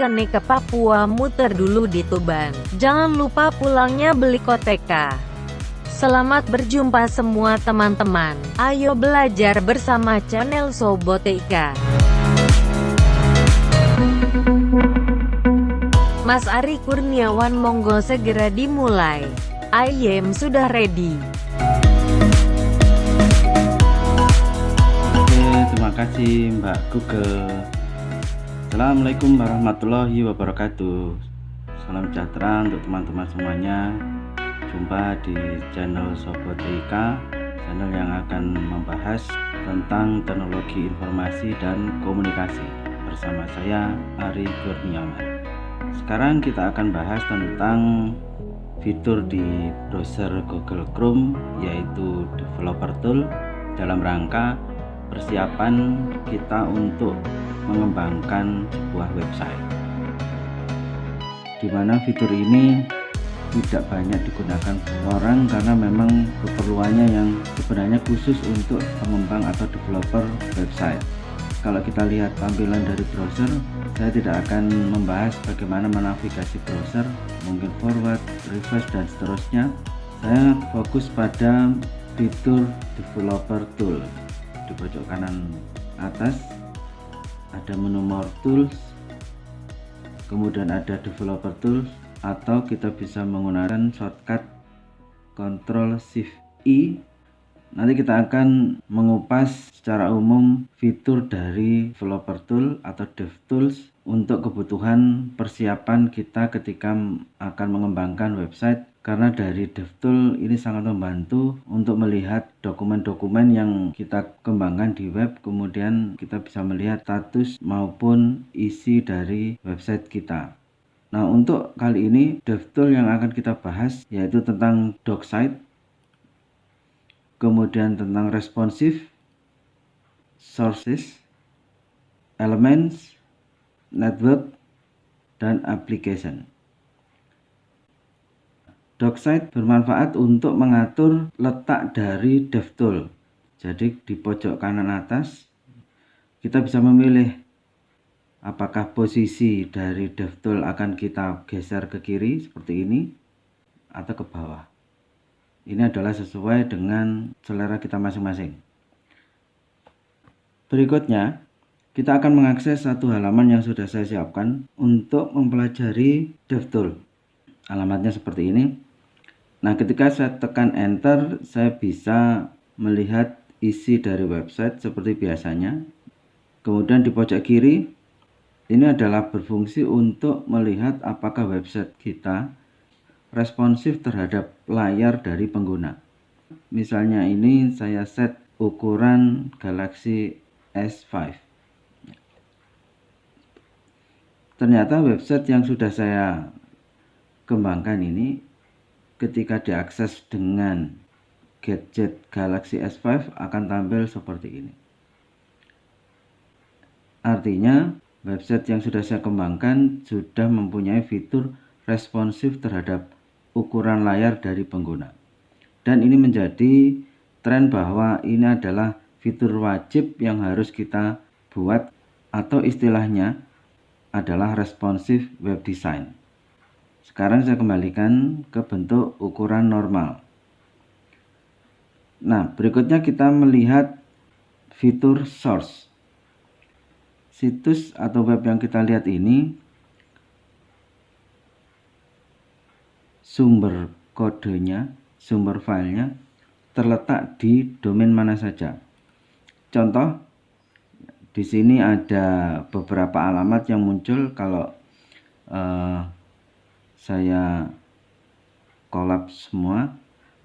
nih ke Papua, muter dulu di Tuban. Jangan lupa pulangnya beli koteka. Selamat berjumpa semua teman-teman. Ayo belajar bersama channel Soboteika. Mas Ari Kurniawan, monggo segera dimulai. I am sudah ready. Terima kasih Mbak Google. Assalamualaikum warahmatullahi wabarakatuh. Salam sejahtera untuk teman-teman semuanya. Jumpa di channel Soboteika, channel yang akan membahas tentang teknologi informasi dan komunikasi bersama saya Ari Kurniawan. Sekarang kita akan bahas tentang fitur di browser Google Chrome, yaitu Developer Tool, dalam rangka persiapan kita untuk mengembangkan sebuah website, di mana fitur ini tidak banyak digunakan orang karena memang keperluannya yang sebenarnya khusus untuk pengembang atau developer website. Kalau kita lihat tampilan dari browser, saya tidak akan membahas bagaimana menavigasi browser, mungkin forward, reverse, dan seterusnya. Saya fokus pada fitur Developer Tool. Di pojok kanan atas ada menu More Tools, kemudian ada Developer Tools, atau kita bisa menggunakan shortcut Ctrl+Shift+I. Nanti kita akan mengupas secara umum fitur dari Developer Tool atau DevTools untuk kebutuhan persiapan kita ketika akan mengembangkan website, karena dari DevTool ini sangat membantu untuk melihat dokumen-dokumen yang kita kembangkan di web, kemudian kita bisa melihat status maupun isi dari website kita. Nah, untuk kali ini DevTool yang akan kita bahas yaitu tentang DocSite, kemudian tentang Responsive, Sources, Elements, Network, dan Application. DocSite bermanfaat untuk mengatur letak dari DevTool. Jadi di pojok kanan atas kita bisa memilih apakah posisi dari DevTool akan kita geser ke kiri seperti ini atau ke bawah. Ini adalah sesuai dengan selera kita masing-masing. Berikutnya, kita akan mengakses satu halaman yang sudah saya siapkan untuk mempelajari DevTool. Alamatnya seperti ini. Nah, ketika saya tekan Enter, saya bisa melihat isi dari website seperti biasanya. Kemudian di pojok kiri, ini adalah berfungsi untuk melihat apakah website kita responsif terhadap layar dari pengguna. Misalnya ini saya set ukuran Galaxy S5. Ternyata website yang sudah saya kembangkan ini ketika diakses dengan gadget Galaxy S5 akan tampil seperti ini. Artinya website yang sudah saya kembangkan sudah mempunyai fitur responsif terhadap ukuran layar dari pengguna. Dan ini menjadi tren bahwa ini adalah fitur wajib yang harus kita buat, atau istilahnya adalah responsive web design. Sekarang saya kembalikan ke bentuk ukuran normal. Nah, berikutnya kita melihat fitur source. Situs atau web yang kita lihat ini sumber kodenya, sumber filenya terletak di domain mana saja. Contoh, di sini ada beberapa alamat yang muncul kalau saya collab semua.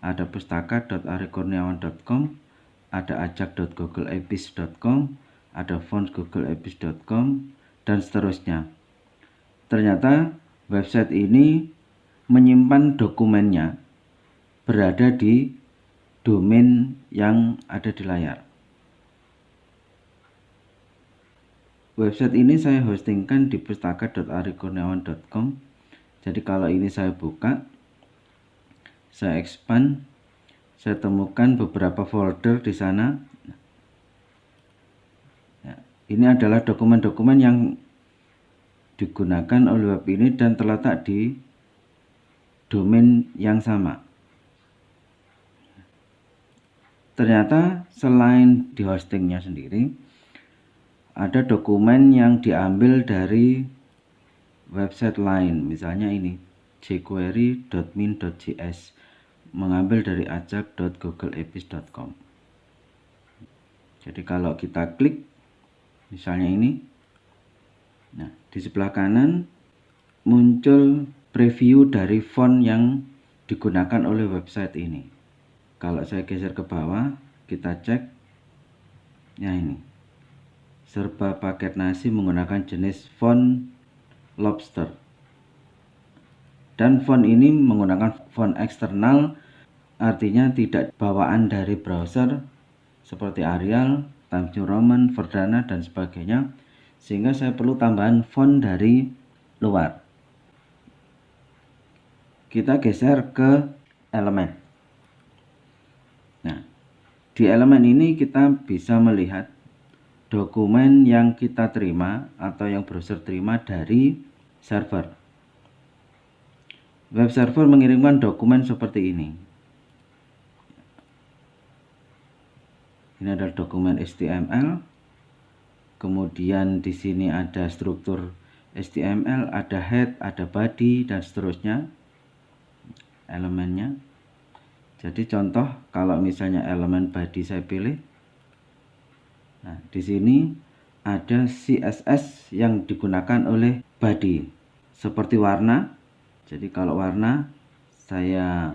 Ada pustaka.arikurniawan.com, ada ajak.googleapis.com, ada fonts.googleapis.com, dan seterusnya. Ternyata website ini menyimpan dokumennya berada di domain yang ada di layar. Website ini saya hostingkan di pustaka.arikurniawan.com. Jadi kalau ini saya buka, saya expand, saya temukan beberapa folder di sana. Ini adalah dokumen-dokumen yang digunakan oleh web ini dan terletak di domain yang sama. Ternyata selain di hostingnya sendiri, ada dokumen yang diambil dari website lain, misalnya ini jquery.min.js, mengambil dari ajak.googleapis.com. Jadi kalau kita klik misalnya ini, nah di sebelah kanan muncul preview dari font yang digunakan oleh website ini. Kalau saya geser ke bawah, kita cek, nah ini serba paket nasi menggunakan jenis font Lobster, dan font ini menggunakan font eksternal, artinya tidak bawaan dari browser seperti Arial, Times New Roman, Verdana dan sebagainya, sehingga saya perlu tambahan font dari luar. Kita geser ke elemen. Nah, di elemen ini kita bisa melihat dokumen yang kita terima atau yang browser terima dari server. Web server mengirimkan dokumen seperti ini. Ini adalah dokumen HTML. Kemudian di sini ada struktur HTML, ada head, ada body dan seterusnya elemennya. Jadi contoh kalau misalnya elemen body saya pilih. Nah, di sini ada CSS yang digunakan oleh body seperti warna. Jadi kalau warna saya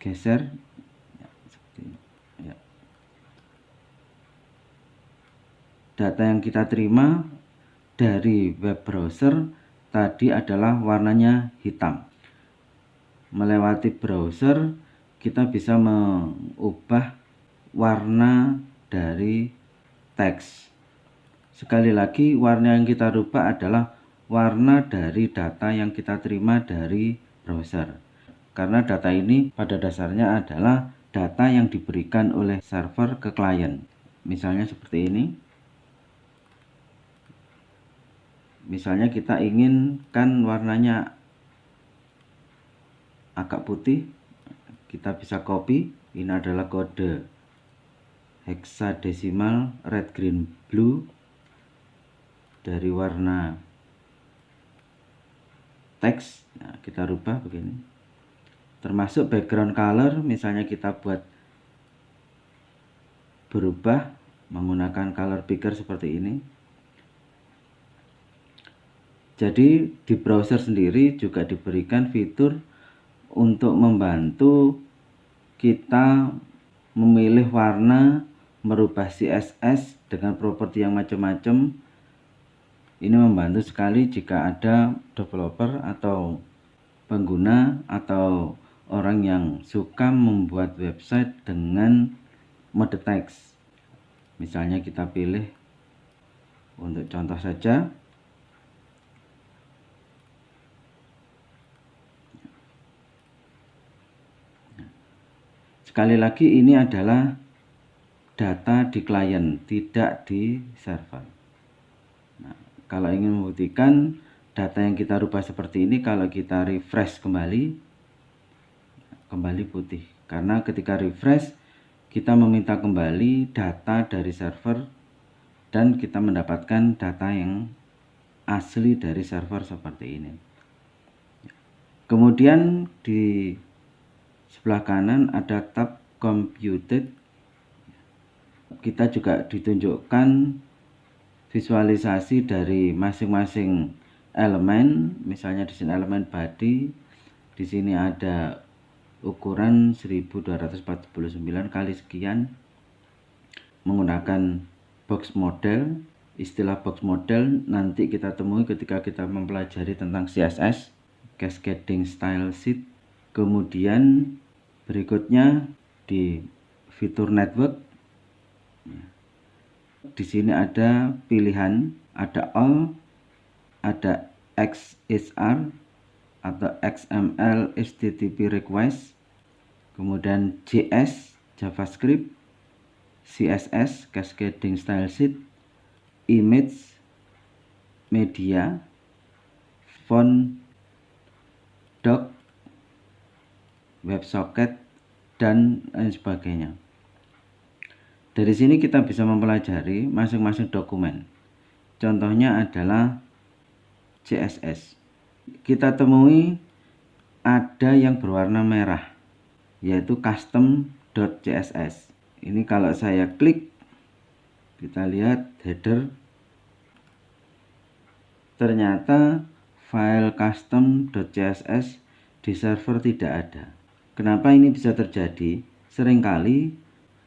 geser ya, seperti ini. Ya. Data yang kita terima dari web browser tadi adalah warnanya hitam. Melewati browser kita bisa mengubah warna dari teks. Sekali lagi, warna yang kita rubah adalah warna dari data yang kita terima dari browser. Karena data ini pada dasarnya adalah data yang diberikan oleh server ke klien. Misalnya seperti ini. Misalnya kita inginkan warnanya agak putih, kita bisa copy. Ini adalah kode hexadesimal red green blue dari warna teks. Nah, kita rubah begini. Termasuk background color, misalnya kita buat berubah menggunakan color picker seperti ini. Jadi di browser sendiri juga diberikan fitur untuk membantu kita memilih warna, merubah CSS dengan properti yang macam-macam. Ini membantu sekali jika ada developer atau pengguna atau orang yang suka membuat website dengan mode teks. Misalnya kita pilih untuk contoh saja. Sekali lagi ini adalah data di klien, tidak di server. Nah, kalau ingin membuktikan data yang kita rubah seperti ini, kalau kita refresh kembali putih. Karena ketika refresh, kita meminta kembali data dari server dan kita mendapatkan data yang asli dari server seperti ini. Kemudian di sebelah kanan ada tab computed. Kita juga ditunjukkan visualisasi dari masing-masing elemen. Misalnya di sini elemen body, di sini ada ukuran 1249 kali sekian menggunakan box model. Istilah box model nanti kita temui ketika kita mempelajari tentang CSS, cascading style sheet. Kemudian berikutnya di fitur network, di sini ada pilihan, ada all, ada XHR atau XML HTTP request, kemudian JS JavaScript, CSS cascading style sheet, image, media, font, doc, WebSocket, dan lain sebagainya. Dari sini kita bisa mempelajari masing-masing dokumen. Contohnya adalah CSS. Kita temui ada yang berwarna merah, yaitu custom.css. Ini kalau saya klik, kita lihat header, ternyata file custom.css di server tidak ada. Kenapa ini bisa terjadi? Seringkali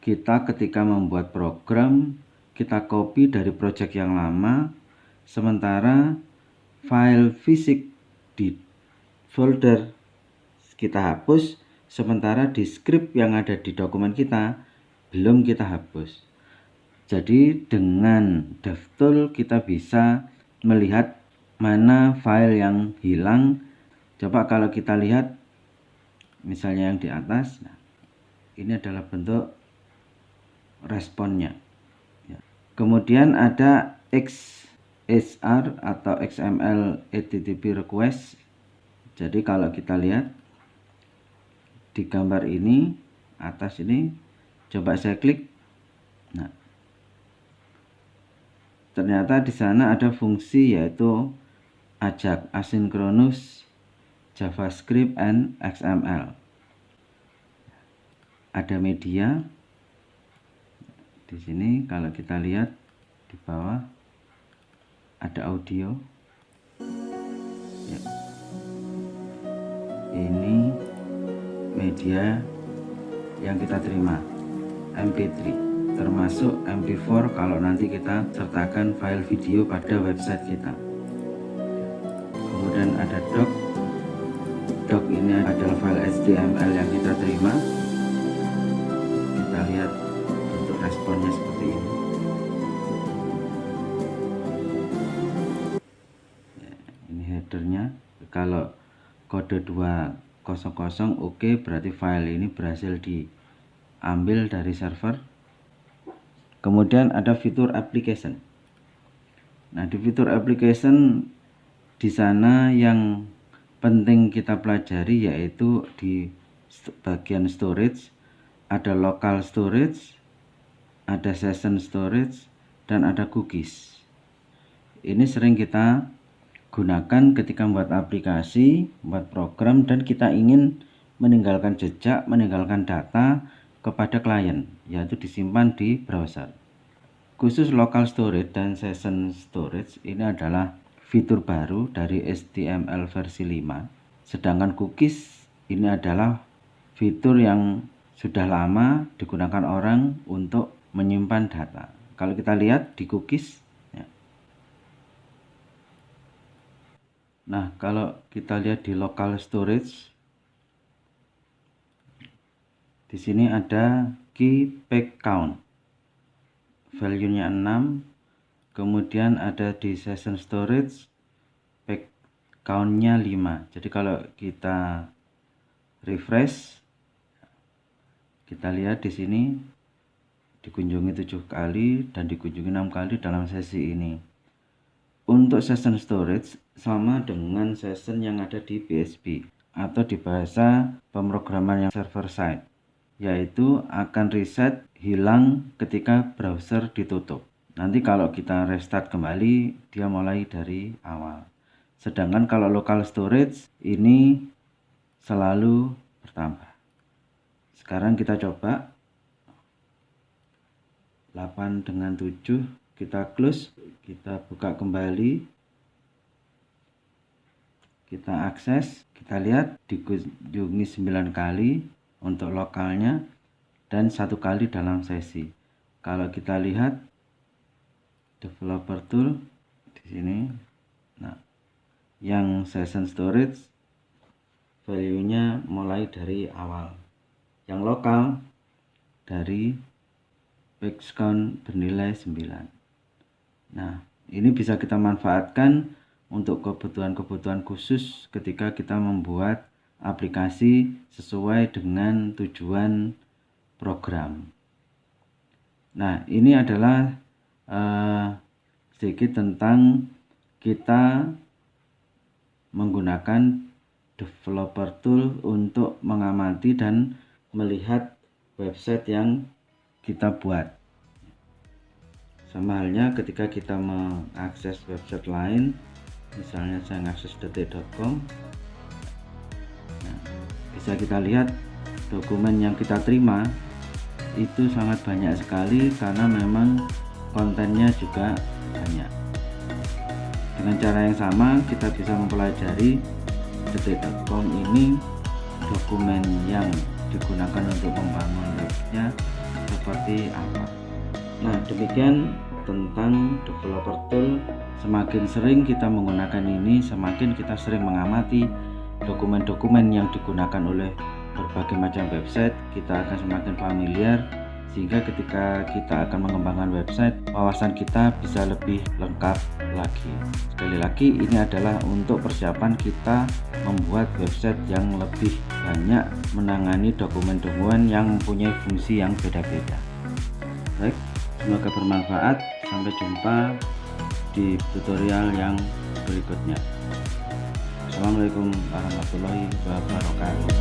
kita ketika membuat program, kita copy dari project yang lama, sementara file fisik di folder kita hapus, sementara di script yang ada di dokumen kita belum kita hapus. Jadi dengan DevTool kita bisa melihat mana file yang hilang. Coba kalau kita lihat misalnya yang di atas, nah, ini adalah bentuk responnya. Kemudian ada XSR atau XML HTTP request. Jadi kalau kita lihat di gambar ini, atas ini, coba saya klik. Nah, ternyata di sana ada fungsi yaitu ajak asynchronous JavaScript and XML. Ada media. Di sini kalau kita lihat di bawah ada audio. Ya. Ini media yang kita terima, MP3, termasuk MP4 kalau nanti kita sertakan file video pada website kita. Kemudian ada doc. Doc ini adalah file HTML yang kita terima. Kita lihat bentuk responnya seperti ini. Ya, ini headernya. Kalau kode 200 oke, berarti file ini berhasil diambil dari server. Kemudian ada fitur application. Nah, di fitur application di sana yang penting kita pelajari yaitu di bagian storage ada local storage, ada session storage, dan ada cookies. Ini sering kita gunakan ketika membuat aplikasi, membuat program, dan kita ingin meninggalkan jejak, meninggalkan data kepada klien, yaitu disimpan di browser. Khusus local storage dan session storage ini adalah fitur baru dari HTML versi 5. Sedangkan cookies ini adalah fitur yang sudah lama digunakan orang untuk menyimpan data. Kalau kita lihat di cookies, ya. Nah, kalau kita lihat di local storage, di sini ada key page count, value-nya 6. Kemudian ada di session storage, page count-nya 5. Jadi kalau kita refresh, kita lihat di sini dikunjungi 7 kali dan dikunjungi 6 kali dalam sesi ini. Untuk session storage sama dengan session yang ada di PHP atau di bahasa pemrograman yang server side, yaitu akan reset, hilang ketika browser ditutup. Nanti kalau kita restart kembali, dia mulai dari awal. Sedangkan kalau local storage ini selalu bertambah. Sekarang kita coba 8 dengan 7, kita close, kita buka kembali, kita akses, kita lihat dikunjungi 9 kali untuk lokalnya dan 1 kali dalam sesi. Kalau kita lihat developer tool di sini, nah, yang session storage value-nya mulai dari awal, yang lokal dari page count bernilai 9. Nah, ini bisa kita manfaatkan untuk kebutuhan-kebutuhan khusus ketika kita membuat aplikasi sesuai dengan tujuan program. Nah, ini adalah sedikit tentang kita menggunakan developer tool untuk mengamati dan melihat website yang kita buat. Sama halnya ketika kita mengakses website lain, misalnya saya mengakses detik.com, bisa kita lihat dokumen yang kita terima itu sangat banyak sekali karena memang kontennya juga banyak. Dengan cara yang sama kita bisa mempelajari detik.com ini dokumen yang digunakan untuk membangun webnya seperti apa. Nah, demikian tentang developer tool. Semakin sering kita menggunakan ini, semakin kita sering mengamati dokumen-dokumen yang digunakan oleh berbagai macam website, kita akan semakin familiar, sehingga ketika kita akan mengembangkan website, wawasan kita bisa lebih lengkap lagi. Sekali lagi, ini adalah untuk persiapan kita membuat website yang lebih banyak menangani dokumen-dokumen yang mempunyai fungsi yang beda-beda. Baik, semoga bermanfaat. Sampai jumpa di tutorial yang berikutnya. Assalamualaikum warahmatullahi wabarakatuh.